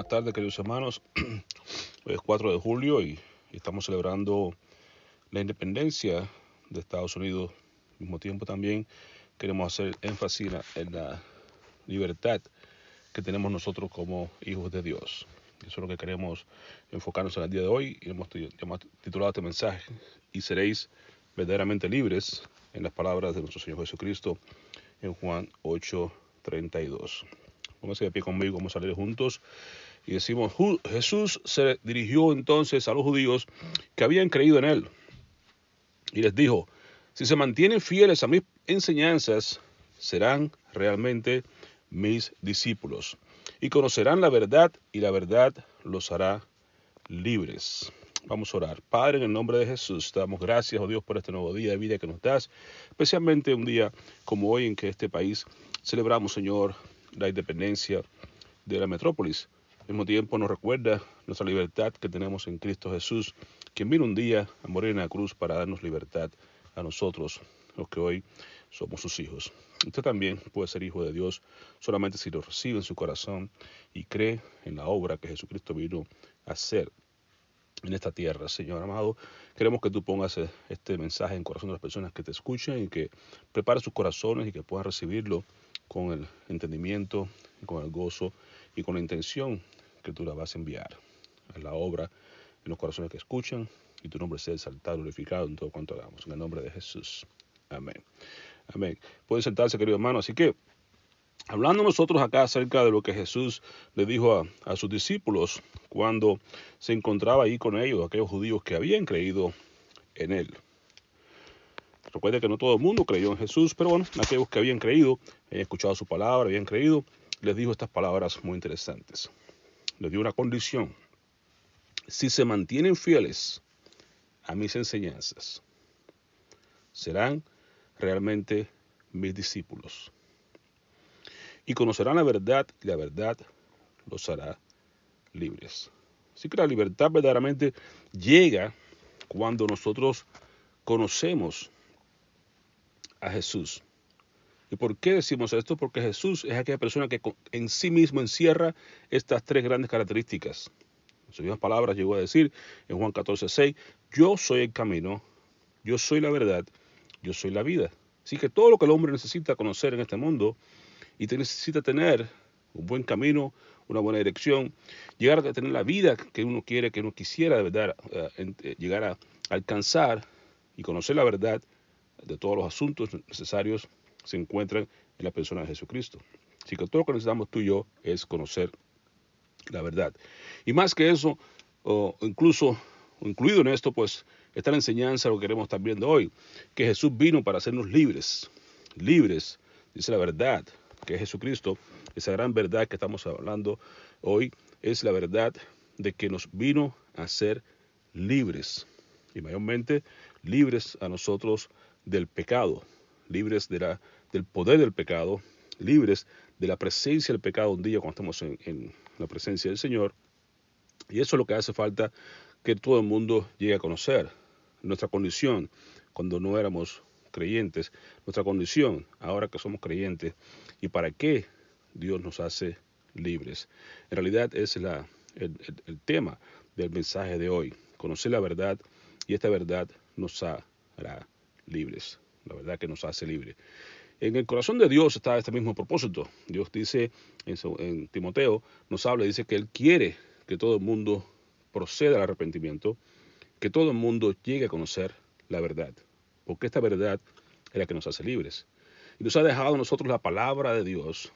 Buenas tardes, queridos hermanos. Hoy es 4 de julio y estamos celebrando la independencia de Estados Unidos. Al mismo tiempo también queremos hacer énfasis en la libertad que tenemos nosotros como hijos de Dios. Eso es lo que queremos enfocarnos en el día de hoy y hemos titulado este mensaje: y seréis verdaderamente libres, en las palabras de nuestro Señor Jesucristo en Juan 8:32. Pónganse de pie conmigo, vamos a leer juntos y decimos: Jesús se dirigió entonces a los judíos que habían creído en él y les dijo: si se mantienen fieles a mis enseñanzas, serán realmente mis discípulos y conocerán la verdad, y la verdad los hará libres. Vamos a orar. Padre, en el nombre de Jesús, te damos gracias, oh Dios, por este nuevo día de vida que nos das, especialmente un día como hoy en que este país celebramos, Señor, la independencia de la metrópolis. Al mismo tiempo nos recuerda nuestra libertad que tenemos en Cristo Jesús, quien vino un día a morir en la cruz para darnos libertad a nosotros, los que hoy somos sus hijos. Usted también puede ser hijo de Dios solamente si lo recibe en su corazón y cree en la obra que Jesucristo vino a hacer en esta tierra. Señor amado, queremos que tú pongas este mensaje en el corazón de las personas que te escuchen y que preparen sus corazones y que puedan recibirlo con el entendimiento, con el gozo y con la intención que tú la vas a enviar a la obra en los corazones que escuchan, y tu nombre sea exaltado y glorificado en todo cuanto hagamos. En el nombre de Jesús. Amén. Amén. Pueden sentarse, querido hermano. Así que, hablando nosotros acá acerca de lo que Jesús le dijo a sus discípulos cuando se encontraba ahí con ellos, aquellos judíos que habían creído en él. Recuerde que no todo el mundo creyó en Jesús, pero bueno, aquellos que habían creído, habían escuchado su palabra, habían creído, les dijo estas palabras muy interesantes. Les dio una condición: si se mantienen fieles a mis enseñanzas, serán realmente mis discípulos y conocerán la verdad, y la verdad los hará libres. Así que la libertad verdaderamente llega cuando nosotros conocemos a Jesús. ¿Y por qué decimos esto? Porque Jesús es aquella persona que en sí mismo encierra estas tres grandes características. En sus mismas palabras llegó a decir en Juan 14:6: yo soy el camino, yo soy la verdad, yo soy la vida. Así que todo lo que el hombre necesita conocer en este mundo, y necesita tener un buen camino, una buena dirección, llegar a tener la vida que uno quiere, que uno quisiera de verdad, llegar a alcanzar y conocer la verdad de todos los asuntos necesarios, se encuentran en la persona de Jesucristo. Así que todo lo que necesitamos tú y yo es conocer la verdad. Y más que eso, incluido en esto, pues está la enseñanza, lo que queremos estar viendo hoy, que Jesús vino para hacernos libres. Libres, dice la verdad, que es Jesucristo. Esa gran verdad que estamos hablando hoy es la verdad de que nos vino a hacer libres, y mayormente libres a nosotros del pecado, libres del poder del pecado, libres de la presencia del pecado un día cuando estamos en la presencia del Señor. Y eso es lo que hace falta que todo el mundo llegue a conocer. Nuestra condición cuando no éramos creyentes, nuestra condición ahora que somos creyentes, y para qué Dios nos hace libres. En realidad es el tema del mensaje de hoy: conocer la verdad, y esta verdad nos hará libres. La verdad que nos hace libres. En el corazón de Dios está este mismo propósito. Dios dice en Timoteo, nos habla, dice que Él quiere que todo el mundo proceda al arrepentimiento, que todo el mundo llegue a conocer la verdad, porque esta verdad es la que nos hace libres. Y nos ha dejado a nosotros la palabra de Dios,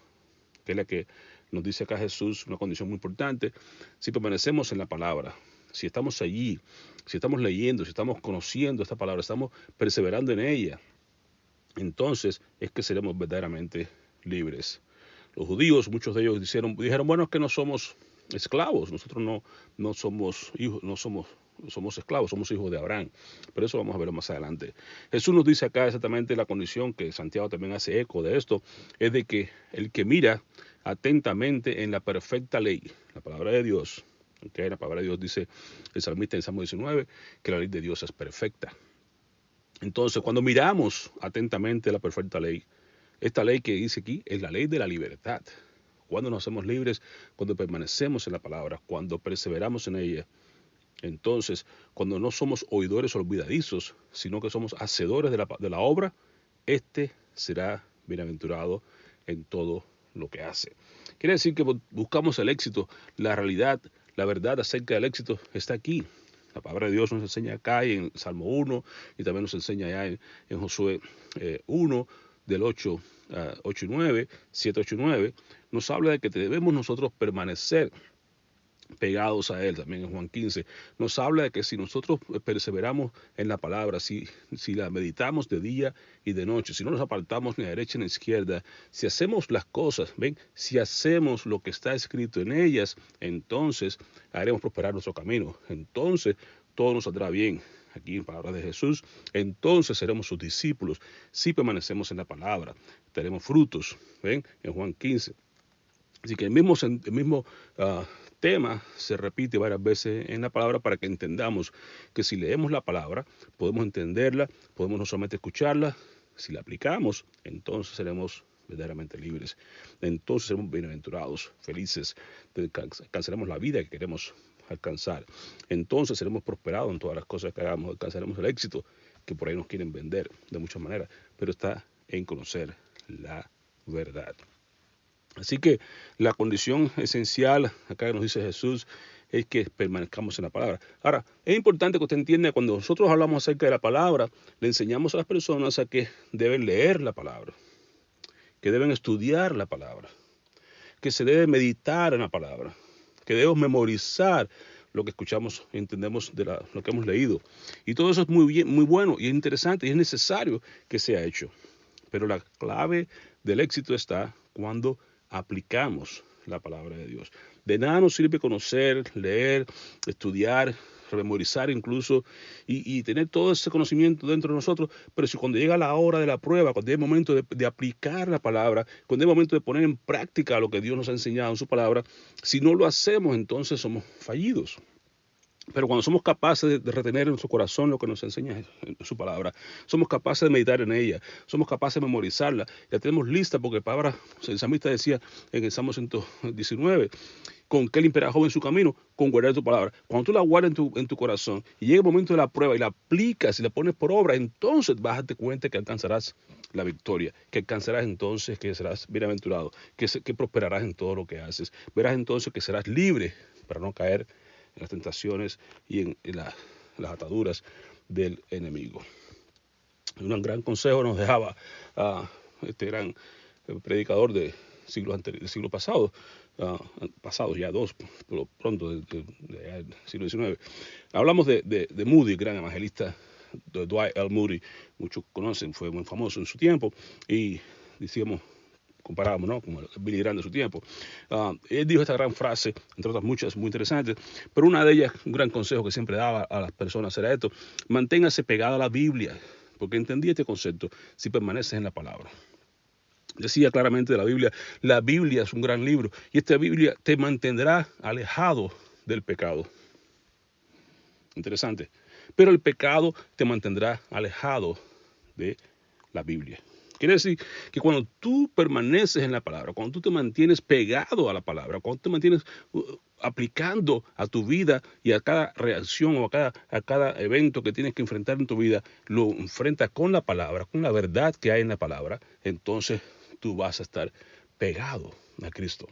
que es la que nos dice acá Jesús, una condición muy importante: si permanecemos en la palabra, si estamos allí, si estamos leyendo, si estamos conociendo esta palabra, estamos perseverando en ella, entonces es que seremos verdaderamente libres. Los judíos, muchos de ellos dijeron, bueno, es que no somos esclavos, nosotros no somos hijos, somos esclavos, somos hijos de Abraham. Pero eso vamos a verlo más adelante. Jesús nos dice acá exactamente la condición, que Santiago también hace eco de esto, es de que el que mira atentamente en la perfecta ley, la palabra de Dios, la palabra de Dios dice el salmista en Salmo 19, que la ley de Dios es perfecta. Entonces, cuando miramos atentamente la perfecta ley, esta ley que dice aquí es la ley de la libertad. ¿Cuándo nos hacemos libres? Cuando permanecemos en la palabra, cuando perseveramos en ella. Entonces, cuando no somos oidores olvidadizos, sino que somos hacedores de la obra, este será bienaventurado en todo lo que hace. Quiere decir que buscamos el éxito, la realidad, la verdad acerca del éxito está aquí. La palabra de Dios nos enseña acá en Salmo 1 y también nos enseña allá en Josué 1 del 8 y 9, 7, 8 y 9, nos habla de que debemos nosotros permanecer pegados a él. También en Juan 15 nos habla de que si nosotros perseveramos en la palabra, si la meditamos de día y de noche, si no nos apartamos ni a derecha ni a izquierda, si hacemos las cosas, ven, si hacemos lo que está escrito en ellas, entonces haremos prosperar nuestro camino, entonces todo nos saldrá bien. Aquí en palabras de Jesús, entonces seremos sus discípulos si permanecemos en la palabra, tenemos frutos, ven, en Juan 15. Así que el mismo tema se repite varias veces en la palabra para que entendamos que si leemos la palabra, podemos entenderla, podemos no solamente escucharla, si la aplicamos, entonces seremos verdaderamente libres, entonces seremos bienaventurados, felices, alcanzaremos la vida que queremos alcanzar, entonces seremos prosperados en todas las cosas que hagamos, alcanzaremos el éxito que por ahí nos quieren vender de muchas maneras, pero está en conocer la verdad. Así que la condición esencial, acá nos dice Jesús, es que permanezcamos en la palabra. Ahora, es importante que usted entienda, cuando nosotros hablamos acerca de la palabra, le enseñamos a las personas a que deben leer la palabra, que deben estudiar la palabra, que se debe meditar en la palabra, que debemos memorizar lo que escuchamos y entendemos de lo que hemos leído. Y todo eso es muy bien, muy bueno y es interesante y es necesario que sea hecho. Pero la clave del éxito está cuando aplicamos la palabra de Dios. De nada nos sirve conocer, leer, estudiar, memorizar incluso y tener todo ese conocimiento dentro de nosotros, pero si cuando llega la hora de la prueba, cuando es momento de aplicar la palabra, cuando es momento de poner en práctica lo que Dios nos ha enseñado en su palabra, si no lo hacemos, entonces somos fallidos. Pero cuando somos capaces de retener en nuestro corazón lo que nos enseña en su palabra, somos capaces de meditar en ella, somos capaces de memorizarla, la tenemos lista porque la palabra, el salmista decía en el Salmo 119, ¿con qué limpiará joven su camino? Con guardar tu palabra. Cuando tú la guardas en tu corazón y llega el momento de la prueba y la aplicas y la pones por obra, entonces vas a darte cuenta que alcanzarás la victoria, que alcanzarás entonces que serás bienaventurado, que prosperarás en todo lo que haces. Verás entonces que serás libre para no caer en las tentaciones y en las ataduras del enemigo. Un gran consejo nos dejaba este gran predicador de siglo pasado, pasados ya dos, pero pronto del siglo XIX. Hablamos de Moody, gran evangelista, de Dwight L. Moody, muchos conocen, fue muy famoso en su tiempo, y decíamos, comparábamos, ¿no?, como el Billy Graham de su tiempo. Él dijo esta gran frase, entre otras muchas muy interesantes, pero una de ellas, un gran consejo que siempre daba a las personas era esto: manténgase pegado a la Biblia, porque entendí este concepto, si permaneces en la palabra. Decía claramente de la Biblia es un gran libro, y esta Biblia te mantendrá alejado del pecado. Interesante. Pero el pecado te mantendrá alejado de la Biblia. Quiere decir que cuando tú permaneces en la palabra, cuando tú te mantienes pegado a la palabra, cuando te mantienes aplicando a tu vida y a cada reacción o a cada evento que tienes que enfrentar en tu vida, lo enfrentas con la palabra, con la verdad que hay en la palabra, entonces tú vas a estar pegado a Cristo.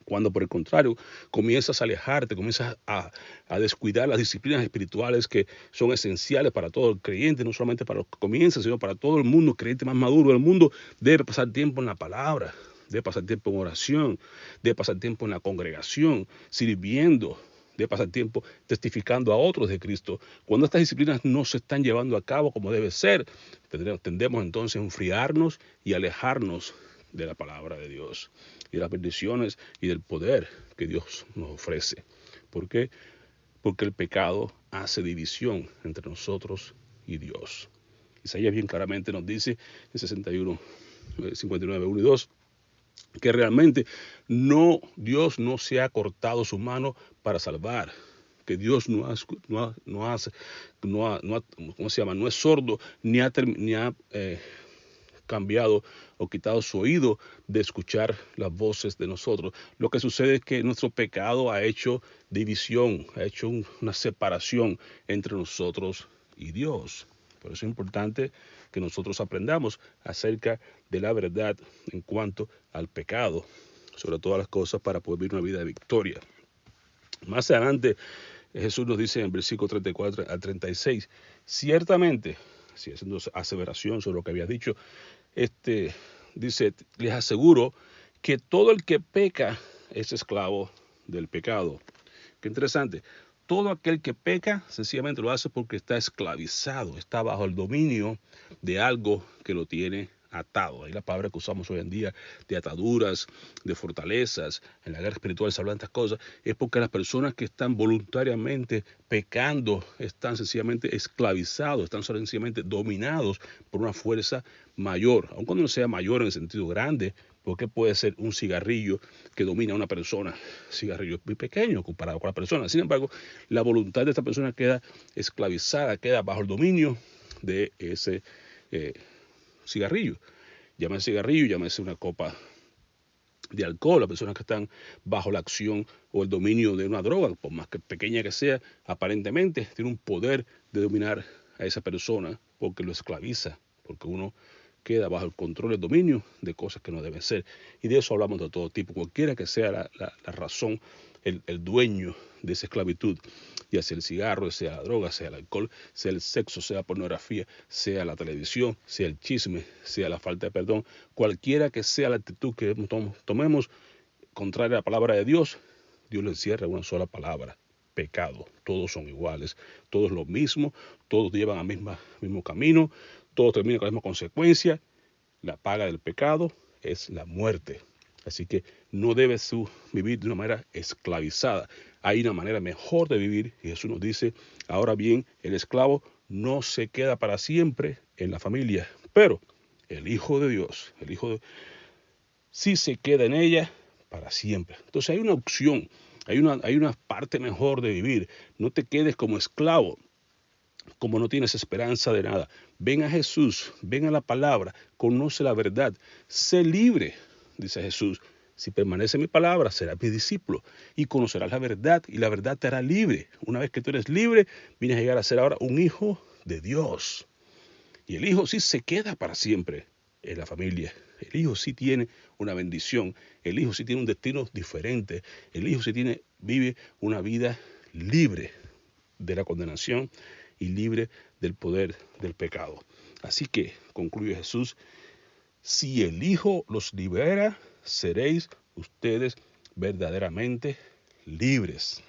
Cuando por el contrario comienzas a alejarte, comienzas a descuidar las disciplinas espirituales que son esenciales para todo el creyente, no solamente para los que comienzan, sino para todo el mundo, el creyente más maduro del mundo, debe pasar tiempo en la palabra, debe pasar tiempo en oración, debe pasar tiempo en la congregación, sirviendo, debe pasar tiempo testificando a otros de Cristo. Cuando estas disciplinas no se están llevando a cabo como debe ser, tendemos entonces a enfriarnos y alejarnos de la palabra de Dios y de las bendiciones y del poder que Dios nos ofrece. ¿Por qué? Porque el pecado hace división entre nosotros y Dios. Isaías bien claramente nos dice en 59, 1 y 2, que realmente Dios no se ha cortado su mano para salvar, que Dios no es sordo ni ha cambiado o quitado su oído de escuchar las voces de nosotros. Lo que sucede es que nuestro pecado ha hecho división, ha hecho una separación entre nosotros y Dios. Por eso es importante que nosotros aprendamos acerca de la verdad en cuanto al pecado, sobre todas las cosas, para poder vivir una vida de victoria. Más adelante, Jesús nos dice en el versículo 34 al 36, ciertamente, si haciendo aseveración sobre lo que había dicho, dice, les aseguro que todo el que peca es esclavo del pecado. Qué interesante. Todo aquel que peca sencillamente lo hace porque está esclavizado, está bajo el dominio de algo que lo tiene atado. Ahí la palabra que usamos hoy en día de ataduras, de fortalezas, en la guerra espiritual se hablan de estas cosas, es porque las personas que están voluntariamente pecando están sencillamente esclavizados, están sencillamente dominados por una fuerza mayor, aun cuando no sea mayor en el sentido grande, porque puede ser un cigarrillo que domina a una persona, cigarrillo es muy pequeño comparado con la persona. Sin embargo, la voluntad de esta persona queda esclavizada, queda bajo el dominio de ese cigarrillo. Llámese cigarrillo, llámese una copa de alcohol, las personas que están bajo la acción o el dominio de una droga, por más que pequeña que sea, aparentemente tiene un poder de dominar a esa persona porque lo esclaviza, porque uno queda bajo el control, el dominio de cosas que no deben ser. Y de eso hablamos de todo tipo, cualquiera que sea la razón, el dueño de esa esclavitud, ya sea el cigarro, sea la droga, sea el alcohol, sea el sexo, sea la pornografía, sea la televisión, sea el chisme, sea la falta de perdón, cualquiera que sea la actitud que tomemos contraria a la palabra de Dios, Dios le encierra una sola palabra: pecado. Todos son iguales, todos lo mismo, todos llevan al mismo camino, todos terminan con la misma consecuencia. La paga del pecado es la muerte. Así que no debes vivir de una manera esclavizada. Hay una manera mejor de vivir y Jesús nos dice, ahora bien, el esclavo no se queda para siempre en la familia, pero el Hijo de Dios, sí se queda en ella para siempre. Entonces hay una opción, hay una parte mejor de vivir. No te quedes como esclavo, como no tienes esperanza de nada. Ven a Jesús, ven a la palabra, conoce la verdad, sé libre, dice Jesús. Si permanece en mi palabra, serás mi discípulo y conocerás la verdad y la verdad te hará libre. Una vez que tú eres libre, vienes a llegar a ser ahora un hijo de Dios. Y el hijo sí se queda para siempre en la familia. El hijo sí tiene una bendición. El hijo sí tiene un destino diferente. El hijo sí vive una vida libre de la condenación y libre del poder del pecado. Así que, concluye Jesús, si el Hijo los libera, seréis ustedes verdaderamente libres.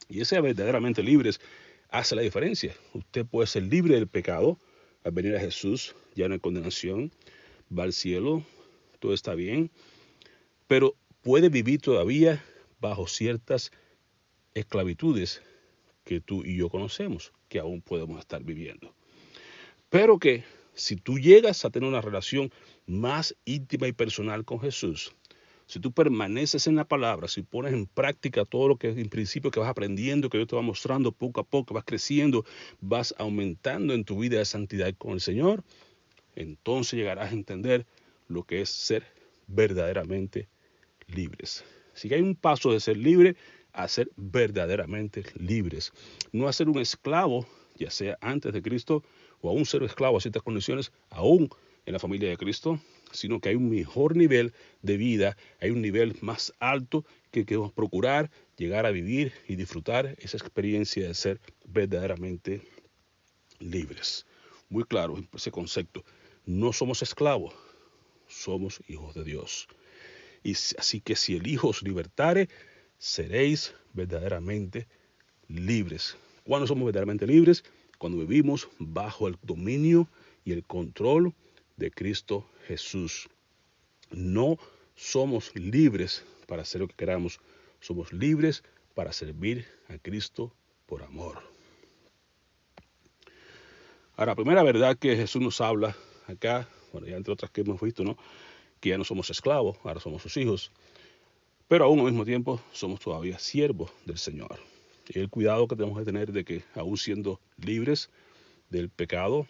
Y ese verdaderamente libres hace la diferencia. Usted puede ser libre del pecado al venir a Jesús, ya no hay condenación, va al cielo, todo está bien, pero puede vivir todavía bajo ciertas esclavitudes que tú y yo conocemos, que aún podemos estar viviendo. Pero que si tú llegas a tener una relación más íntima y personal con Jesús, si tú permaneces en la palabra, si pones en práctica todo lo que en principio que vas aprendiendo, que Dios te va mostrando poco a poco, vas creciendo, vas aumentando en tu vida de santidad con el Señor, entonces llegarás a entender lo que es ser verdaderamente libres. Así que hay un paso de ser libre a ser verdaderamente libres. No a ser un esclavo, ya sea antes de Cristo, o aún ser esclavo a ciertas condiciones, aún en la familia de Cristo, sino que hay un mejor nivel de vida, hay un nivel más alto que queremos procurar llegar a vivir y disfrutar esa experiencia de ser verdaderamente libres. Muy claro ese concepto. No somos esclavos, somos hijos de Dios. Y así que si el Hijo os libertare, seréis verdaderamente libres. ¿Cuándo somos verdaderamente libres? Cuando vivimos bajo el dominio y el control de Cristo Jesús. No somos libres para hacer lo que queramos. Somos libres para servir a Cristo por amor. Ahora, la primera verdad que Jesús nos habla acá, bueno, ya entre otras que hemos visto, ¿no? Que ya no somos esclavos, ahora somos sus hijos. Pero aún al mismo tiempo somos todavía siervos del Señor. Y el cuidado que tenemos que tener de que aún siendo libres del pecado,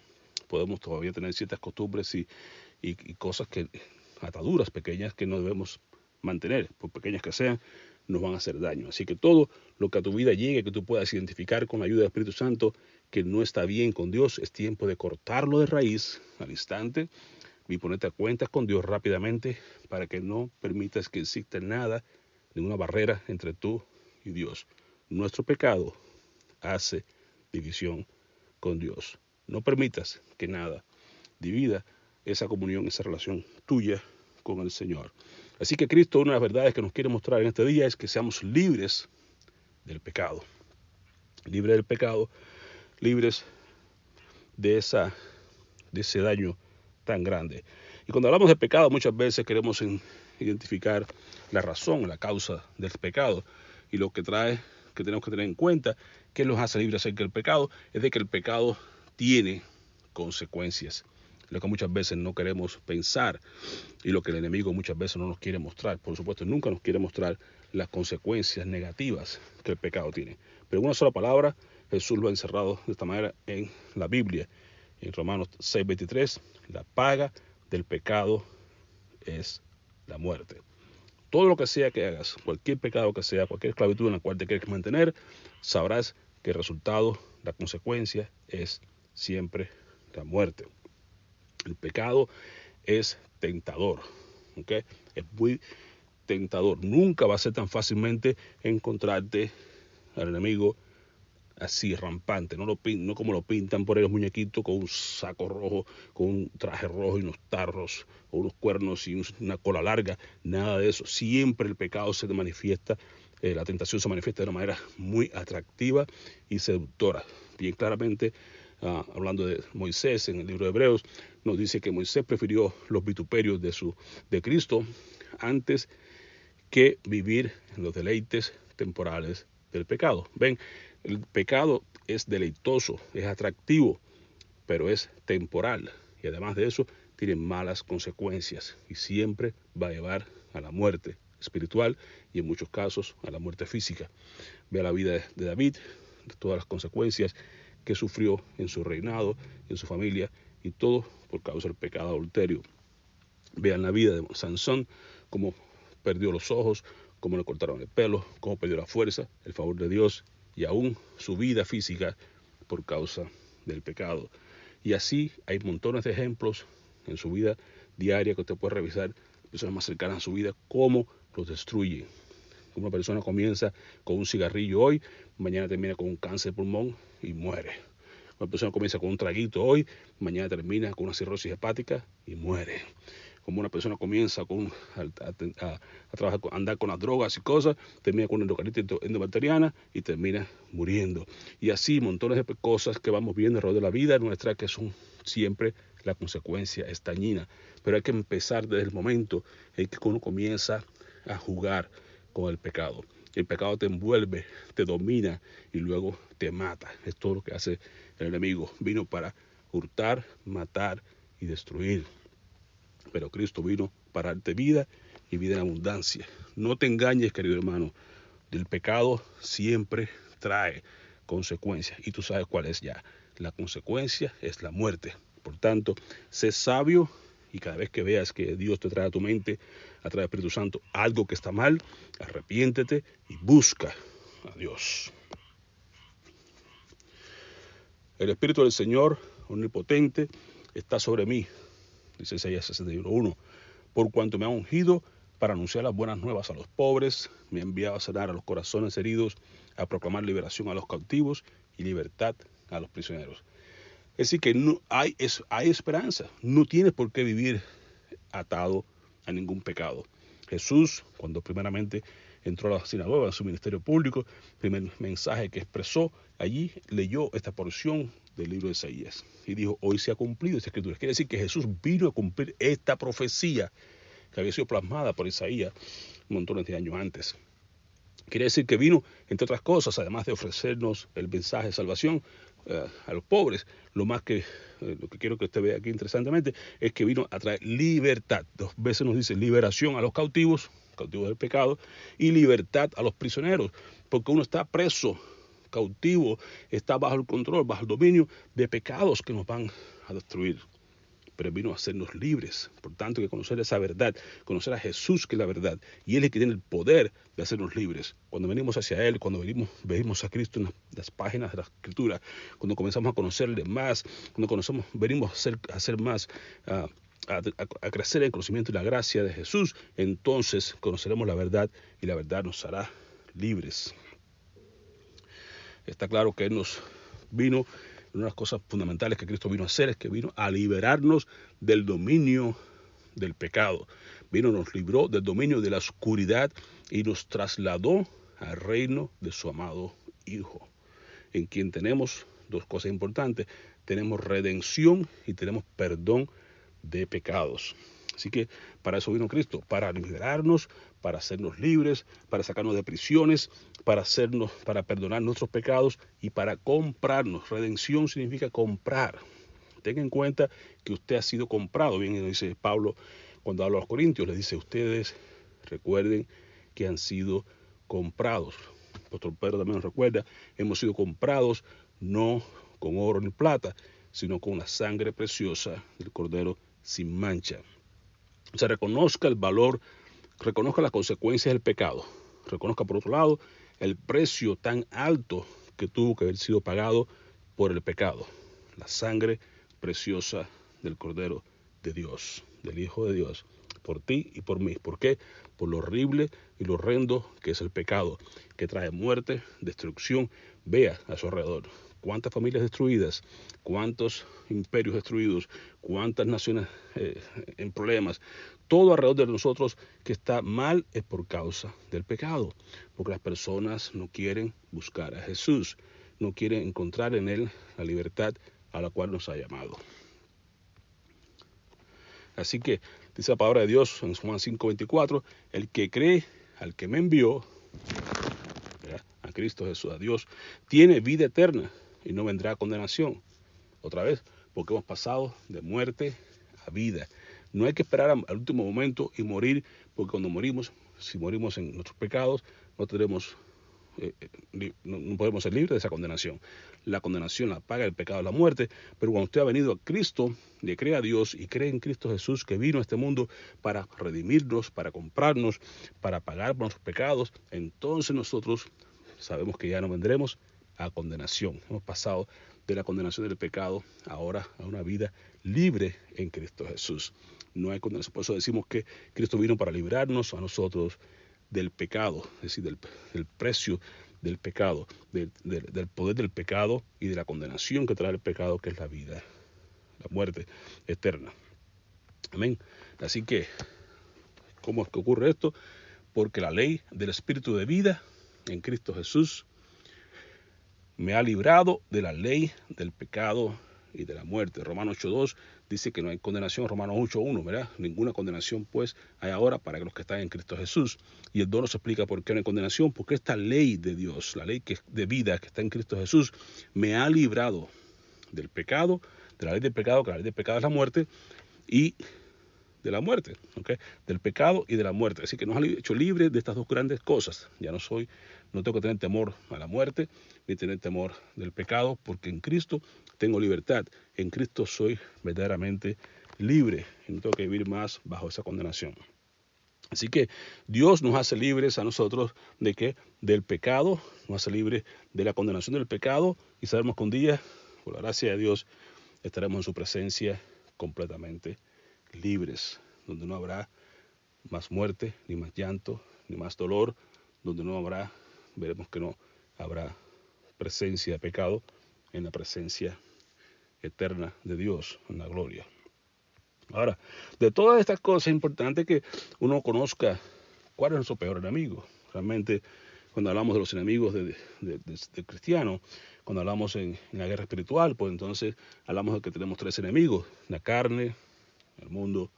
podemos todavía tener ciertas costumbres y y cosas que, ataduras pequeñas que no debemos mantener, por pequeñas que sean, nos van a hacer daño. Así que todo lo que a tu vida llegue, que tú puedas identificar con la ayuda del Espíritu Santo que no está bien con Dios, es tiempo de cortarlo de raíz al instante y ponerte a cuentas con Dios rápidamente para que no permitas que exista nada, ninguna barrera entre tú y Dios. Nuestro pecado hace división con Dios. No permitas que nada divida esa comunión, esa relación tuya con el Señor. Así que Cristo, una de las verdades que nos quiere mostrar en este día es que seamos libres del pecado. Libres del pecado, libres de ese daño tan grande. Y cuando hablamos de pecado, muchas veces queremos identificar la razón, la causa del pecado. Y lo que tenemos que tener en cuenta, que nos hace libres acerca del pecado, es de que el pecado tiene consecuencias. Lo que muchas veces no queremos pensar y lo que el enemigo muchas veces no nos quiere mostrar. Por supuesto, nunca nos quiere mostrar las consecuencias negativas que el pecado tiene. Pero en una sola palabra, Jesús lo ha encerrado de esta manera en la Biblia. En Romanos 6:23, la paga del pecado es la muerte. Todo lo que sea que hagas, cualquier pecado que sea, cualquier esclavitud en la cual te quieres mantener, sabrás que el resultado, la consecuencia es siempre la muerte. El pecado es tentador, ¿ok? Es muy tentador. Nunca va a ser tan fácilmente encontrarte al enemigo así rampante, no como lo pintan por ahí los muñequitos con un saco rojo, con un traje rojo y unos tarros, o unos cuernos y una cola larga, nada de eso. Siempre el pecado se manifiesta, la tentación se manifiesta de una manera muy atractiva y seductora. Bien claramente, hablando de Moisés en el libro de Hebreos, nos dice que Moisés prefirió los vituperios de Cristo antes que vivir en los deleites temporales del pecado. Ven, el pecado es deleitoso, es atractivo, pero es temporal. Y además de eso, tiene malas consecuencias y siempre va a llevar a la muerte espiritual y en muchos casos a la muerte física. Vea la vida de David, todas las consecuencias que sufrió en su reinado, en su familia y todo por causa del pecado adulterio. Vean la vida de Sansón, cómo perdió los ojos, cómo le cortaron el pelo, cómo perdió la fuerza, el favor de Dios y aún su vida física por causa del pecado. Y así hay montones de ejemplos en su vida diaria que usted puede revisar, personas más cercanas a su vida, cómo los destruyen. Una persona comienza con un cigarrillo hoy, mañana termina con un cáncer de pulmón y muere. Una persona comienza con un traguito hoy, mañana termina con una cirrosis hepática y muere. Como una persona comienza a trabajar, andar con las drogas y cosas, termina con una endocardite endobacteriana y termina muriendo. Y así montones de cosas que vamos viendo alrededor de la vida nuestra que son siempre la consecuencia es dañina. Pero hay que empezar desde el momento en que uno comienza a jugar con el pecado. El pecado te envuelve, te domina y luego te mata. Es todo lo que hace el enemigo. Vino para hurtar, matar y destruir. Pero Cristo vino para darte vida y vida en abundancia. No te engañes, querido hermano. El pecado siempre trae consecuencias. Y tú sabes cuál es ya. La consecuencia es la muerte. Por tanto, sé sabio y cada vez que veas que Dios te trae a tu mente, a través del Espíritu Santo, algo que está mal, arrepiéntete y busca a Dios. El Espíritu del Señor, omnipotente, está sobre mí, dice Isaías 61:1, por cuanto me ha ungido para anunciar las buenas nuevas a los pobres, me ha enviado a sanar a los corazones heridos, a proclamar liberación a los cautivos y libertad a los prisioneros. Es decir, que no hay esperanza, no tienes por qué vivir atado a ningún pecado. Jesús, cuando primeramente entró a la sinagoga en su ministerio público, el primer mensaje que expresó allí, leyó esta porción del libro de Isaías y dijo, hoy se ha cumplido esta escritura. Quiere decir que Jesús vino a cumplir esta profecía que había sido plasmada por Isaías montones de años antes. Quiere decir que vino, entre otras cosas, además de ofrecernos el mensaje de salvación a los pobres, lo que quiero que usted vea aquí interesantemente es que vino a traer libertad. 2 veces nos dice liberación a los cautivos del pecado, y libertad a los prisioneros, porque uno está preso, cautivo, está bajo el control, bajo el dominio de pecados que nos van a destruir. pero Él vino a hacernos libres. Por tanto, que conocer esa verdad, conocer a Jesús, que es la verdad, y Él es el que tiene el poder de hacernos libres. Cuando venimos hacia Él, cuando venimos a Cristo en las páginas de la Escritura, cuando comenzamos a conocerle más, cuando venimos a ser más, a crecer en el conocimiento y la gracia de Jesús, entonces conoceremos la verdad y la verdad nos hará libres. Está claro que Él nos vino, una de las cosas fundamentales que Cristo vino a hacer es que vino a liberarnos del dominio del pecado. Nos libró del dominio de la oscuridad y nos trasladó al reino de su amado Hijo, en quien tenemos dos cosas importantes: tenemos redención y tenemos perdón de pecados. Así que para eso vino Cristo, para liberarnos, para hacernos libres, para sacarnos de prisiones, para perdonar nuestros pecados y para comprarnos. Redención significa comprar. Tenga en cuenta que usted ha sido comprado. Bien, dice Pablo cuando habla a los Corintios, les dice: ustedes recuerden que han sido comprados. El apóstol Pedro también nos recuerda: hemos sido comprados no con oro ni plata, sino con la sangre preciosa del Cordero sin mancha. O sea, reconozca el valor, reconozca las consecuencias del pecado. Reconozca, por otro lado, el precio tan alto que tuvo que haber sido pagado por el pecado. La sangre preciosa del Cordero de Dios, del Hijo de Dios, por ti y por mí. ¿Por qué? Por lo horrible y lo horrendo que es el pecado, que trae muerte, destrucción. Vea a su alrededor cuántas familias destruidas, cuántos imperios destruidos, cuántas naciones en problemas. Todo alrededor de nosotros que está mal es por causa del pecado, porque las personas no quieren buscar a Jesús, no quieren encontrar en Él la libertad a la cual nos ha llamado. Así que dice la palabra de Dios en Juan 5:24: el que cree al que me envió, ¿verdad?, a Cristo Jesús, a Dios, tiene vida eterna y no vendrá a condenación. Otra vez, porque hemos pasado de muerte a vida. No hay que esperar al último momento y morir, porque cuando morimos, si morimos en nuestros pecados, no podemos ser libres de esa condenación. La condenación la paga el pecado de la muerte, pero cuando usted ha venido a Cristo, le cree a Dios y cree en Cristo Jesús, que vino a este mundo para redimirnos, para comprarnos, para pagar por nuestros pecados, entonces nosotros sabemos que ya no vendremos a condenación. Hemos pasado de la condenación del pecado ahora a una vida libre en Cristo Jesús. No hay condenación. Por eso decimos que Cristo vino para librarnos a nosotros del pecado, es decir, del precio del pecado, del poder del pecado y de la condenación que trae el pecado, que es la vida, la muerte eterna. Amén. Así que, ¿cómo es que ocurre esto? Porque la ley del Espíritu de vida en Cristo Jesús me ha librado de la ley del pecado y de la muerte. Romanos 8:2 dice que no hay condenación. Romanos 8:1, ¿verdad? Ninguna condenación pues hay ahora para los que están en Cristo Jesús. Y el 2 nos explica por qué no hay condenación: porque esta ley de Dios, la ley de vida que está en Cristo Jesús, me ha librado del pecado, de la ley del pecado, que la ley del pecado es la muerte, y de la muerte, ¿okay?, del pecado y de la muerte. Así que nos ha hecho libres de estas dos grandes cosas. No tengo que tener temor a la muerte, ni tener temor del pecado, porque en Cristo tengo libertad. En Cristo soy verdaderamente libre y no tengo que vivir más bajo esa condenación. Así que Dios nos hace libres a nosotros de ¿qué? Del pecado, nos hace libres de la condenación del pecado, y sabemos que un día, por la gracia de Dios, estaremos en su presencia completamente libres, donde no habrá más muerte, ni más llanto, ni más dolor, donde veremos que no habrá presencia de pecado, en la presencia eterna de Dios, en la gloria. Ahora, de todas estas cosas es importante que uno conozca cuál es nuestro peor enemigo. Realmente, cuando hablamos de los enemigos del cristiano, cuando hablamos en la guerra espiritual, pues entonces hablamos de que tenemos tres enemigos: la carne, el mundo,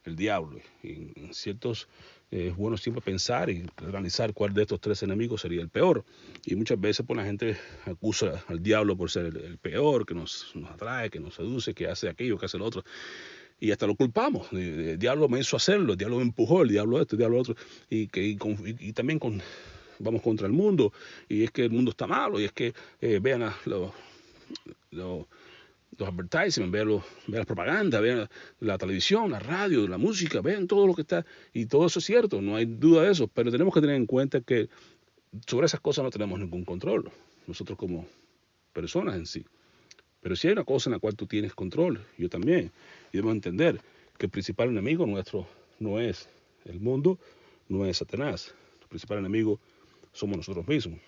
el diablo. Y en ciertos es bueno siempre pensar y analizar cuál de estos tres enemigos sería el peor. Y muchas veces pues la gente acusa al diablo por ser el peor, que nos atrae, que nos seduce, que hace aquello, que hace lo otro. Y hasta lo culpamos. El diablo me hizo hacerlo, el diablo me empujó, el diablo esto, el diablo otro. Y también vamos contra el mundo. Y es que el mundo está malo. Y es que vean los advertisements, vean la propaganda, vean la televisión, la radio, la música, vean todo lo que está, y todo eso es cierto, no hay duda de eso, pero tenemos que tener en cuenta que sobre esas cosas no tenemos ningún control, nosotros como personas en sí. Pero si hay una cosa en la cual tú tienes control, yo también, y debemos entender que el principal enemigo nuestro no es el mundo, no es Satanás, el principal enemigo somos nosotros mismos.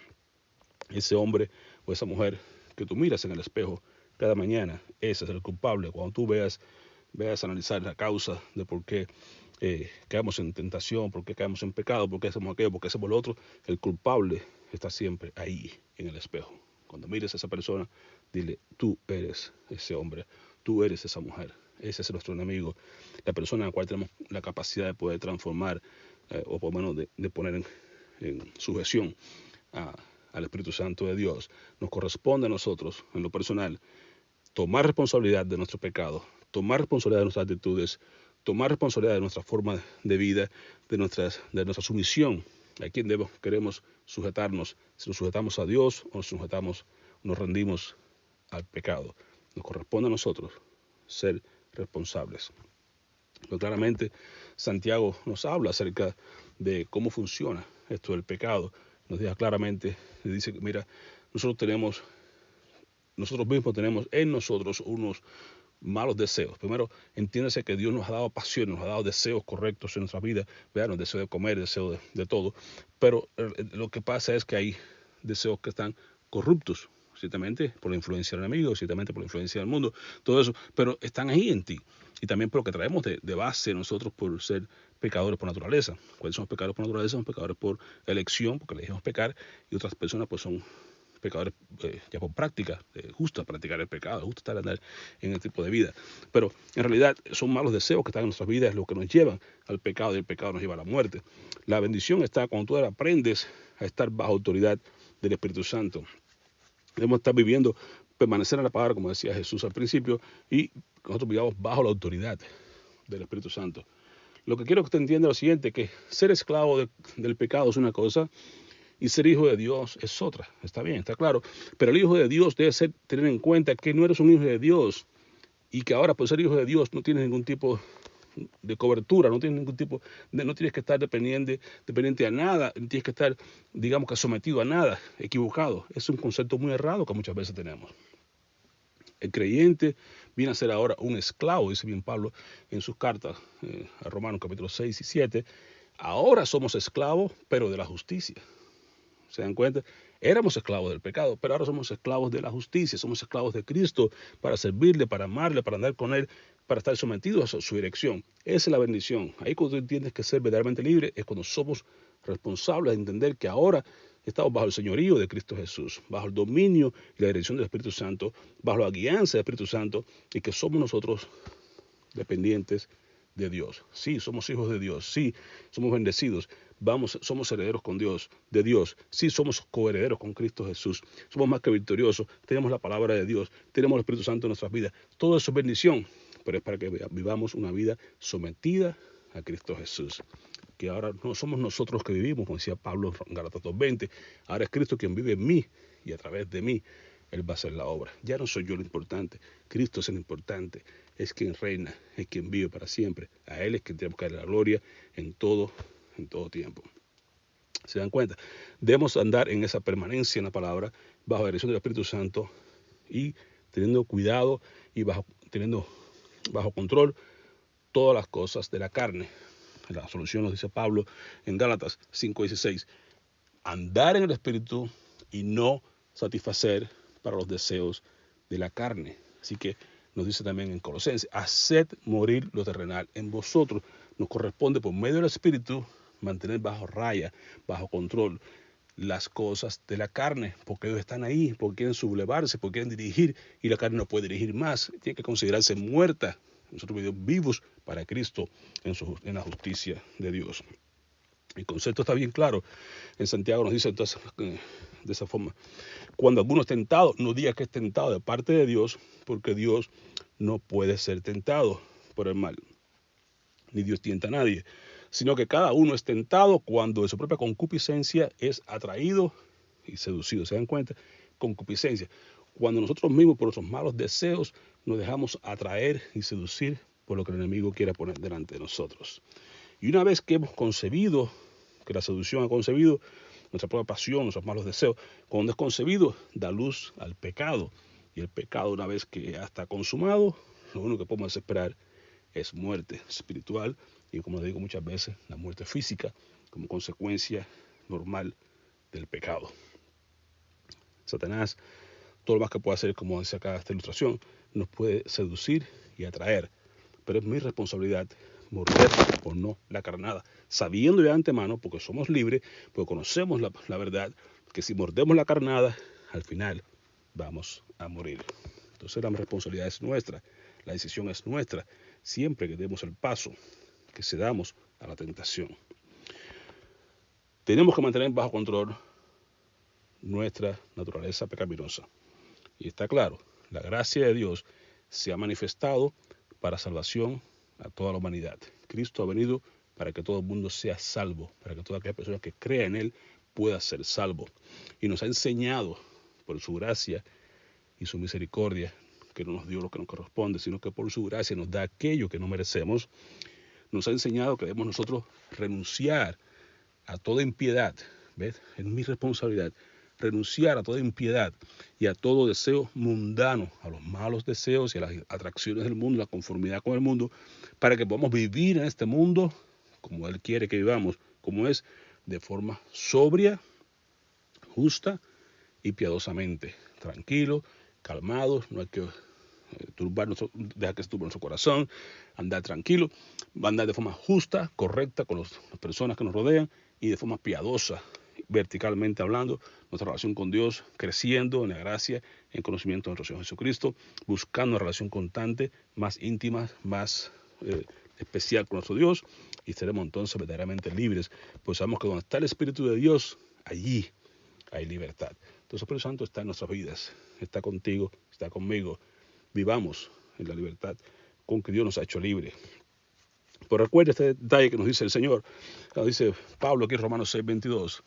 Ese hombre o esa mujer que tú miras en el espejo cada mañana, ese es el culpable. Cuando tú veas analizar la causa de por qué caemos en tentación, por qué caemos en pecado, por qué hacemos aquello, por qué hacemos lo otro, el culpable está siempre ahí en el espejo. Cuando mires a esa persona, dile, tú eres ese hombre, tú eres esa mujer, ese es nuestro enemigo, la persona en la cual tenemos la capacidad de poder transformar o por lo menos de poner en sujeción al Espíritu Santo de Dios. Nos corresponde a nosotros, en lo personal, tomar responsabilidad de nuestro pecado, tomar responsabilidad de nuestras actitudes, tomar responsabilidad de nuestra forma de vida, de nuestra sumisión, a quien queremos sujetarnos, si nos sujetamos a Dios o nos rendimos al pecado. Nos corresponde a nosotros ser responsables. Pero claramente Santiago nos habla acerca de cómo funciona esto del pecado. Nos deja claramente, dice, mira, nosotros mismos tenemos en nosotros unos malos deseos. Primero, entiéndase que Dios nos ha dado pasiones, nos ha dado deseos correctos en nuestra vida. Vean, el deseo de comer, el deseo de todo. Pero lo que pasa es que hay deseos que están corruptos, ciertamente por la influencia del enemigo, ciertamente por la influencia del mundo, todo eso, pero están ahí en ti. Y también por lo que traemos de base nosotros por ser pecadores por naturaleza. ¿Cuáles son los pecadores por naturaleza? Son pecadores por elección, porque elegimos pecar, y otras personas pues son pecadores ya por práctica, justo practicar el pecado, justo estar andar en el tipo de vida. Pero en realidad son malos deseos que están en nuestras vidas los que nos llevan al pecado, y el pecado nos lleva a la muerte. La bendición está cuando tú aprendes a estar bajo autoridad del Espíritu Santo. Debemos estar viviendo, permanecer en la palabra, como decía Jesús al principio, y nosotros vivamos bajo la autoridad del Espíritu Santo. Lo que quiero que usted entienda es lo siguiente, que ser esclavo del pecado es una cosa, y ser hijo de Dios es otra. Está bien, está claro. Pero el hijo de Dios debe tener en cuenta que no eres un hijo de Dios y que ahora por ser hijo de Dios no tienes ningún tipo de cobertura, no tienes ningún tipo no tienes que estar dependiente a nada, no tienes que estar, digamos que sometido a nada, equivocado. Es un concepto muy errado que muchas veces tenemos. El creyente viene a ser ahora un esclavo, dice bien Pablo en sus cartas a Romanos capítulo 6 y 7. Ahora somos esclavos, pero de la justicia. ¿Se dan cuenta? Éramos esclavos del pecado, pero ahora somos esclavos de la justicia, somos esclavos de Cristo para servirle, para amarle, para andar con Él, para estar sometidos a su dirección. Esa es la bendición. Ahí cuando tú entiendes que ser verdaderamente libre es cuando somos responsables de entender que ahora estamos bajo el señorío de Cristo Jesús, bajo el dominio y la dirección del Espíritu Santo, bajo la guianza del Espíritu Santo, y que somos nosotros dependientes de Dios. Sí, somos hijos de Dios. Sí, somos bendecidos. Somos herederos con Dios, de Dios. Sí, somos coherederos con Cristo Jesús. Somos más que victoriosos. Tenemos la palabra de Dios. Tenemos el Espíritu Santo en nuestras vidas. Todo eso es bendición, pero es para que vivamos una vida sometida a Cristo Jesús. Que ahora no somos nosotros que vivimos, como decía Pablo en Gálatas 2:20. Ahora es Cristo quien vive en mí, y a través de mí Él va a hacer la obra. Ya no soy yo lo importante, Cristo es el importante, es quien reina, es quien vive para siempre. A Él es quien tenemos que darle la gloria en todo tiempo. ¿Se dan cuenta? Debemos andar en esa permanencia en la palabra, bajo la dirección del Espíritu Santo, y teniendo cuidado y teniendo bajo control todas las cosas de la carne. La solución nos dice Pablo en Gálatas 5:16. Andar en el Espíritu y no satisfacer para los deseos de la carne. Así que nos dice también en Colosenses, haced morir lo terrenal en vosotros. Nos corresponde por medio del Espíritu mantener bajo raya, bajo control las cosas de la carne, porque ellos están ahí, porque quieren sublevarse, porque quieren dirigir, y la carne no puede dirigir más, tiene que considerarse muerta. Nosotros vivos para Cristo en la justicia de Dios. El concepto está bien claro. En Santiago nos dice entonces de esa forma, cuando alguno es tentado, no diga que es tentado de parte de Dios, porque Dios no puede ser tentado por el mal, ni Dios tienta a nadie, sino que cada uno es tentado cuando de su propia concupiscencia es atraído y seducido. ¿Se dan cuenta? Concupiscencia. Cuando nosotros mismos por nuestros malos deseos nos dejamos atraer y seducir por lo que el enemigo quiere poner delante de nosotros. Y una vez que hemos concebido, que la seducción ha concebido nuestra propia pasión, nuestros malos deseos, cuando es concebido, da luz al pecado. Y el pecado, una vez que ya está consumado, lo único que podemos esperar es muerte espiritual y, como les digo muchas veces, la muerte física como consecuencia normal del pecado. Satanás, todo lo más que puede hacer, como dice acá esta ilustración, nos puede seducir y atraer, pero es mi responsabilidad morder o no la carnada, sabiendo de antemano, porque somos libres, porque conocemos la verdad, que si mordemos la carnada, al final vamos a morir. Entonces la responsabilidad es nuestra, la decisión es nuestra, siempre que demos el paso, que cedamos a la tentación. Tenemos que mantener bajo control nuestra naturaleza pecaminosa. Y está claro, la gracia de Dios se ha manifestado para salvación a toda la humanidad. Cristo ha venido para que todo el mundo sea salvo, para que toda aquella persona que crea en Él pueda ser salvo. Y nos ha enseñado por su gracia y su misericordia, que no nos dio lo que nos corresponde, sino que por su gracia nos da aquello que no merecemos. Nos ha enseñado que debemos nosotros renunciar a toda impiedad. ¿Ves? Es mi responsabilidad renunciar a toda impiedad y a todo deseo mundano, a los malos deseos y a las atracciones del mundo, la conformidad con el mundo, para que podamos vivir en este mundo como Él quiere que vivamos, como es, de forma sobria, justa y piadosamente, tranquilos, calmados, no hay que dejar que se turbe nuestro corazón, andar tranquilo, andar de forma justa, correcta con las personas que nos rodean y de forma piadosa, verticalmente hablando, nuestra relación con Dios creciendo en la gracia, en conocimiento de nuestro Señor Jesucristo, buscando una relación constante, más íntima, más especial con nuestro Dios, y seremos entonces verdaderamente libres, pues sabemos que donde está el Espíritu de Dios, allí hay libertad. Entonces el Espíritu Santo está en nuestras vidas, está contigo, está conmigo. Vivamos en la libertad con que Dios nos ha hecho libre. Pero recuerda este detalle que nos dice el Señor, nos dice Pablo aquí en Romanos 6:22.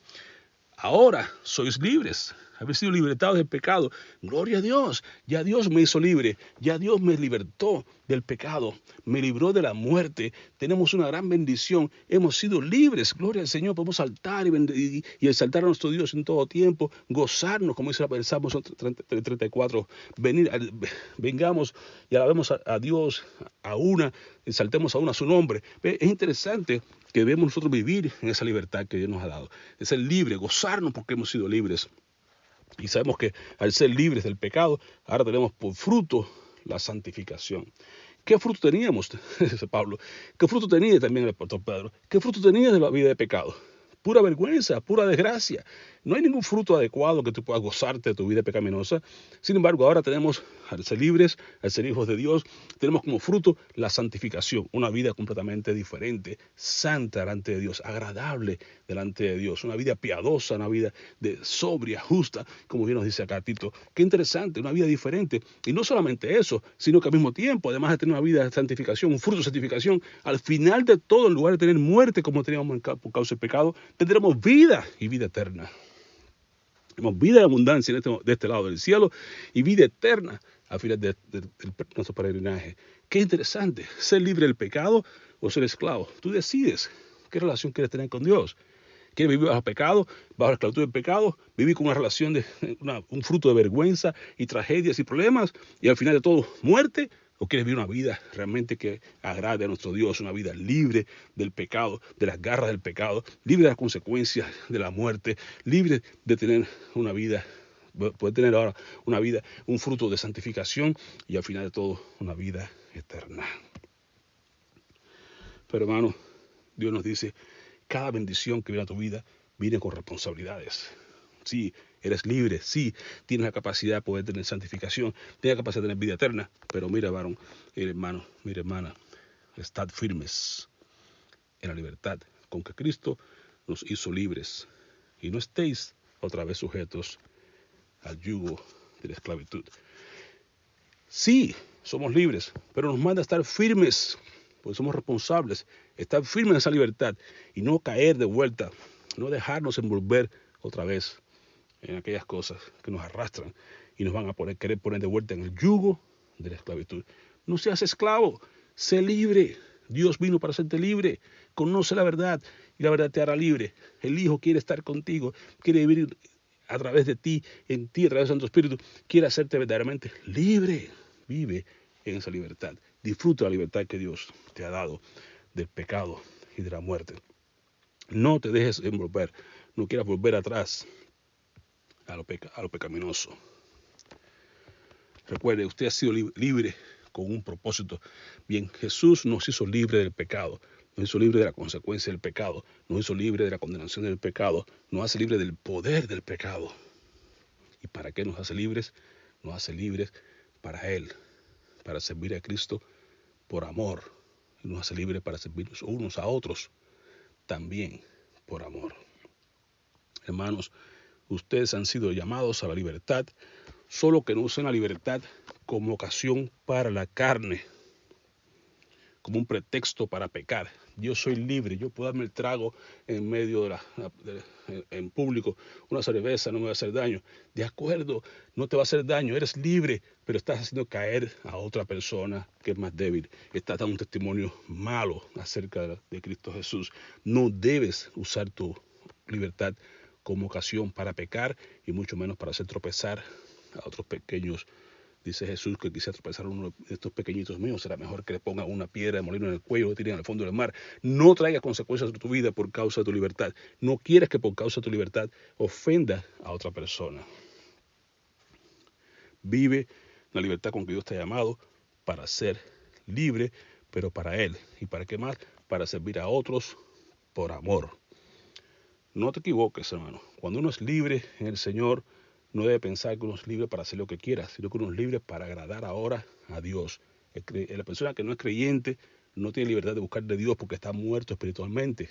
Ahora sois libres, habéis sido libertados del pecado. Gloria a Dios, ya Dios me hizo libre, ya Dios me libertó del pecado, me libró de la muerte. Tenemos una gran bendición, hemos sido libres, gloria al Señor. Podemos saltar y exaltar a nuestro Dios en todo tiempo, gozarnos, como dice el Salmo 34, vengamos y alabemos a Dios a una, exaltemos a una su nombre. Es interesante que debemos nosotros vivir en esa libertad que Dios nos ha dado, de ser libres, gozarnos porque hemos sido libres. Y sabemos que al ser libres del pecado, ahora tenemos por fruto la santificación. ¿Qué fruto teníamos, dice Pablo? ¿Qué fruto tenía también el apóstol Pedro? ¿Qué fruto tenía de la vida de pecado? Pura vergüenza, pura desgracia. No hay ningún fruto adecuado que tú puedas gozarte de tu vida pecaminosa. Sin embargo, ahora tenemos, al ser libres, al ser hijos de Dios, tenemos como fruto la santificación, una vida completamente diferente, santa delante de Dios, agradable delante de Dios, una vida piadosa, una vida sobria, justa, como bien nos dice acá Tito. Qué interesante, una vida diferente. Y no solamente eso, sino que al mismo tiempo, además de tener una vida de santificación, un fruto de santificación, al final de todo, en lugar de tener muerte como teníamos por causa del pecado, tendremos vida y vida eterna. Tenemos vida de abundancia de este lado del cielo y vida eterna al final de nuestro peregrinaje. Qué interesante, ser libre del pecado o ser esclavo. Tú decides qué relación quieres tener con Dios. ¿Quieres vivir bajo pecado, bajo la esclavitud del pecado? ¿Vivir con una relación un fruto de vergüenza y tragedias y problemas y al final de todo muerte? ¿O quieres vivir una vida realmente que agrade a nuestro Dios, una vida libre del pecado, de las garras del pecado, libre de las consecuencias de la muerte, libre de tener una vida, poder tener ahora una vida, un fruto de santificación y al final de todo una vida eterna? Pero hermano, Dios nos dice, cada bendición que viene a tu vida viene con responsabilidades. Sí, eres libre, sí, tienes la capacidad de poder tener santificación, tienes la capacidad de tener vida eterna, pero mira, varón, mira, hermano, mira, hermana, estad firmes en la libertad con que Cristo nos hizo libres y no estéis otra vez sujetos al yugo de la esclavitud. Sí, somos libres, pero nos manda a estar firmes, porque somos responsables, estar firmes en esa libertad y no caer de vuelta, no dejarnos envolver otra vez en aquellas cosas que nos arrastran y nos van a querer poner de vuelta en el yugo de la esclavitud. No seas esclavo, sé libre. Dios vino para hacerte libre. Conoce la verdad y la verdad te hará libre. El Hijo quiere estar contigo, quiere vivir a través de ti, en ti, a través del Santo Espíritu, quiere hacerte verdaderamente libre. Vive en esa libertad. Disfruta la libertad que Dios te ha dado del pecado y de la muerte. No te dejes envolver, no quieras volver atrás a lo pecaminoso. Recuerde, usted ha sido libre con un propósito. Bien, Jesús nos hizo libre del pecado, nos hizo libre de la consecuencia del pecado, nos hizo libre de la condenación del pecado, nos hace libre del poder del pecado. ¿Y para qué nos hace libres? Nos hace libres para Él, para servir a Cristo por amor. Y nos hace libres para servirnos unos a otros también por amor. Hermanos, ustedes han sido llamados a la libertad, solo que no usen la libertad como ocasión para la carne, como un pretexto para pecar. Yo soy libre, yo puedo darme el trago en medio en público, una cerveza no me va a hacer daño. De acuerdo, no te va a hacer daño, eres libre, pero estás haciendo caer a otra persona que es más débil. Estás dando un testimonio malo acerca de Cristo Jesús. No debes usar tu libertad como ocasión para pecar y mucho menos para hacer tropezar a otros pequeños. Dice Jesús que quisiera tropezar a uno de estos pequeñitos míos, será mejor que le pongan una piedra de molino en el cuello y tiren al fondo del mar. No traiga consecuencias de tu vida por causa de tu libertad. No quieres que por causa de tu libertad ofenda a otra persona. Vive la libertad con que Dios te ha llamado para ser libre, pero para Él. ¿Y para qué más? Para servir a otros por amor. No te equivoques, hermano. Cuando uno es libre en el Señor, no debe pensar que uno es libre para hacer lo que quiera, sino que uno es libre para agradar ahora a Dios. La persona que no es creyente no tiene libertad de buscar de Dios porque está muerto espiritualmente.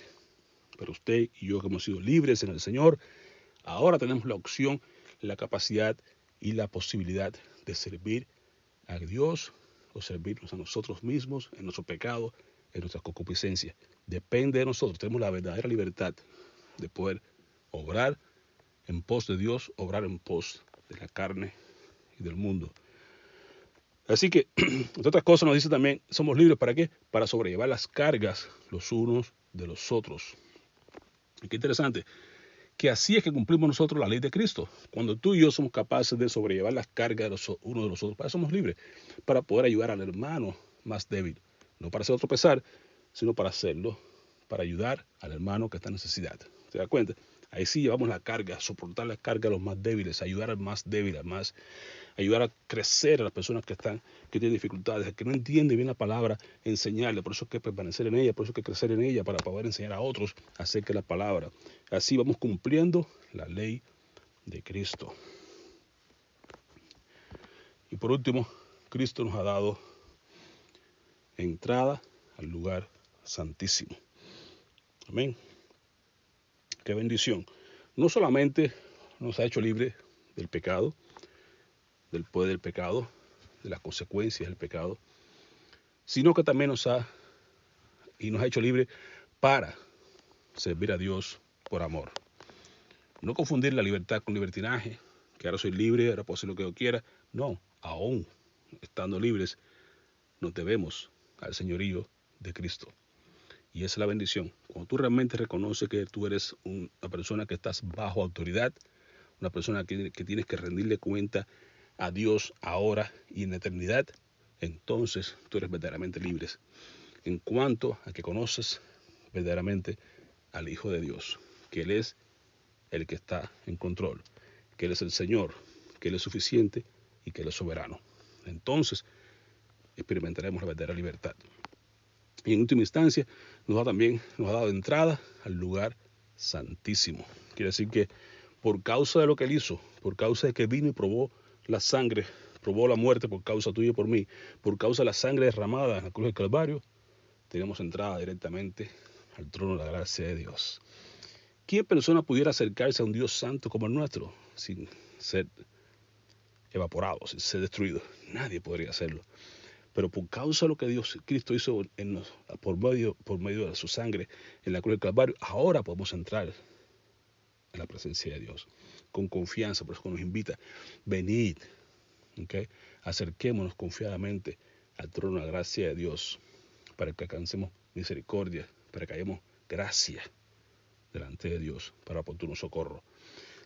Pero usted y yo que hemos sido libres en el Señor, ahora tenemos la opción, la capacidad y la posibilidad de servir a Dios o servirnos a nosotros mismos en nuestro pecado, en nuestras concupiscencias. Depende de nosotros, tenemos la verdadera libertad de poder obrar en pos de Dios, obrar en pos de la carne y del mundo. Así que, entre otras cosas, nos dice también, somos libres ¿para qué? Para sobrellevar las cargas los unos de los otros. Y qué interesante, que así es que cumplimos nosotros la ley de Cristo. Cuando tú y yo somos capaces de sobrellevar las cargas de los unos de los otros, para eso somos libres, para poder ayudar al hermano más débil. No para hacer tropezar, sino para hacerlo, para ayudar al hermano que está en necesidad. ¿Se da cuenta? Ahí sí llevamos la carga, soportar la carga a los más débiles, ayudar al más débil, ayudar a crecer a las personas que tienen dificultades, que no entienden bien la palabra, enseñarle. Por eso hay que permanecer en ella, por eso hay que crecer en ella para poder enseñar a otros acerca de la palabra. Así vamos cumpliendo la ley de Cristo. Y por último, Cristo nos ha dado entrada al lugar santísimo. Amén. Qué bendición. No solamente nos ha hecho libre del pecado, del poder del pecado, de las consecuencias del pecado, sino que también nos ha hecho libre para servir a Dios por amor. No confundir la libertad con libertinaje, que ahora soy libre, ahora puedo hacer lo que yo quiera. No, aún estando libres, nos debemos al señorío de Cristo. Y esa es la bendición. Cuando tú realmente reconoces que tú eres una persona que estás bajo autoridad, una persona que tienes que rendirle cuenta a Dios ahora y en la eternidad, entonces tú eres verdaderamente libre. En cuanto a que conoces verdaderamente al Hijo de Dios, que Él es el que está en control, que Él es el Señor, que Él es suficiente y que Él es soberano. Entonces experimentaremos la verdadera libertad. Y en última instancia nos ha dado entrada al lugar santísimo. Quiere decir que por causa de lo que Él hizo, por causa de que vino y probó la sangre, probó la muerte por causa tuya y por mí, por causa de la sangre derramada en la cruz del Calvario, tenemos entrada directamente al trono de la gracia de Dios. ¿Qué persona pudiera acercarse a un Dios santo como el nuestro sin ser evaporado, sin ser destruido? Nadie podría hacerlo. Pero por causa de lo que Cristo hizo por medio de su sangre en la cruz del Calvario, ahora podemos entrar en la presencia de Dios con confianza. Por eso nos invita, venid, ¿Okay? Acerquémonos confiadamente al trono de la gracia de Dios para que alcancemos misericordia, para que hayamos gracia delante de Dios para oportuno socorro.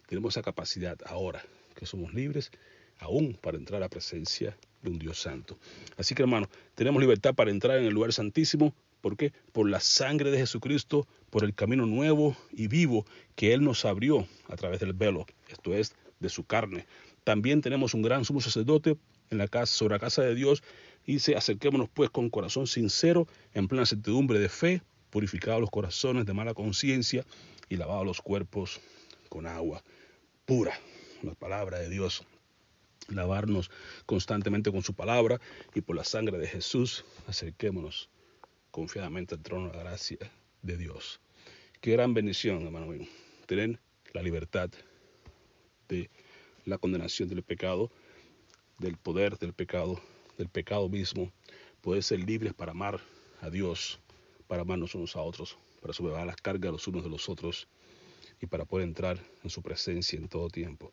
Tenemos esa capacidad ahora que somos libres aún para entrar a la presencia de un Dios santo. Así que, hermanos, tenemos libertad para entrar en el lugar santísimo. ¿Por qué? Por la sangre de Jesucristo, por el camino nuevo y vivo que Él nos abrió a través del velo, esto es, de su carne. También tenemos un gran sumo sacerdote en la casa, sobre la casa de Dios, y dice, acerquémonos pues con corazón sincero, en plena certidumbre de fe, purificados los corazones de mala conciencia y lavados los cuerpos con agua pura, la palabra de Dios. Lavarnos constantemente con su palabra y por la sangre de Jesús, acerquémonos confiadamente al trono de la gracia de Dios. Qué gran bendición, hermano mío, tener la libertad de la condenación del pecado, del poder del pecado mismo, poder ser libres para amar a Dios, para amarnos unos a otros, para sobrellevar las cargas los unos de los otros y para poder entrar en su presencia en todo tiempo.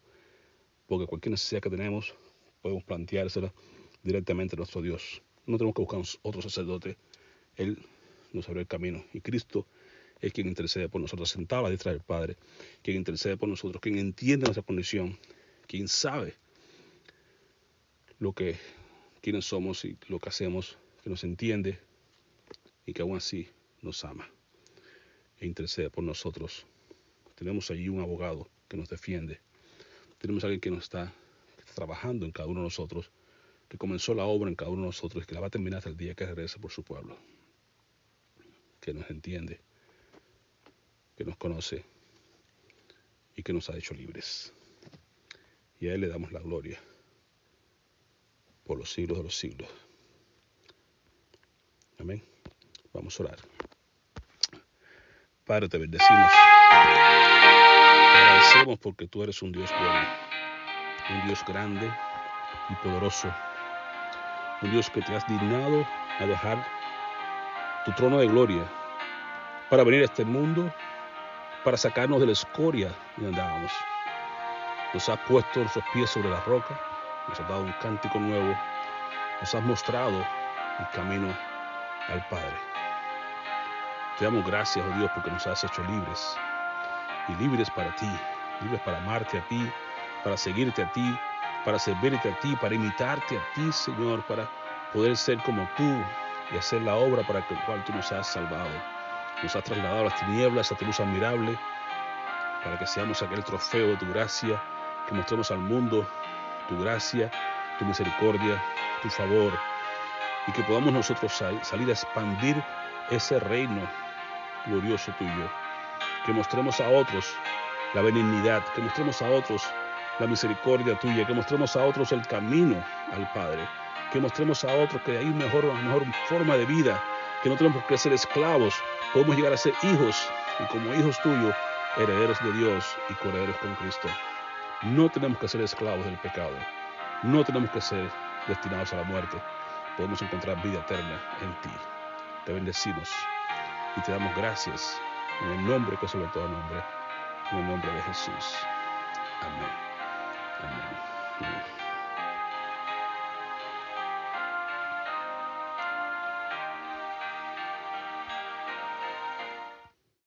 Porque cualquier necesidad que tenemos, podemos planteársela directamente a nuestro Dios. No tenemos que buscar otro sacerdote. Él nos abrió el camino. Y Cristo es quien intercede por nosotros, sentado a la diestra del Padre, quien intercede por nosotros, quien entiende nuestra condición, quien sabe quiénes somos y lo que hacemos, que nos entiende y que aún así nos ama e intercede por nosotros. Tenemos allí un abogado que nos defiende. Tenemos a alguien que está trabajando en cada uno de nosotros, que comenzó la obra en cada uno de nosotros y que la va a terminar hasta el día que regrese por su pueblo, que nos entiende, que nos conoce y que nos ha hecho libres. Y a Él le damos la gloria por los siglos de los siglos. Amén. Vamos a orar. Padre, te bendecimos. Te agradecemos porque tú eres un Dios bueno, un Dios grande y poderoso, un Dios que te has dignado a dejar tu trono de gloria para venir a este mundo, para sacarnos de la escoria donde andábamos. Nos has puesto nuestros pies sobre la roca, nos has dado un cántico nuevo, nos has mostrado el camino al Padre. Te damos gracias, oh Dios, porque nos has hecho libres, y libres para ti, libres para amarte a ti, para seguirte a ti, para servirte a ti, para imitarte a ti, Señor, para poder ser como tú y hacer la obra para la cual tú nos has salvado. Nos has trasladado a las tinieblas, a tu luz admirable, para que seamos aquel trofeo de tu gracia, que mostremos al mundo tu gracia, tu misericordia, tu favor, y que podamos nosotros salir a expandir ese reino glorioso tuyo, que mostremos a otros la benignidad, que mostremos a otros la misericordia tuya, que mostremos a otros el camino al Padre, que mostremos a otros que hay una mejor forma de vida, que no tenemos que ser esclavos, podemos llegar a ser hijos, y como hijos tuyos, herederos de Dios y coherederos con Cristo. No tenemos que ser esclavos del pecado, no tenemos que ser destinados a la muerte, podemos encontrar vida eterna en ti. Te bendecimos y te damos gracias en el nombre que sobre todo nombre, en el nombre de Jesús. Amén.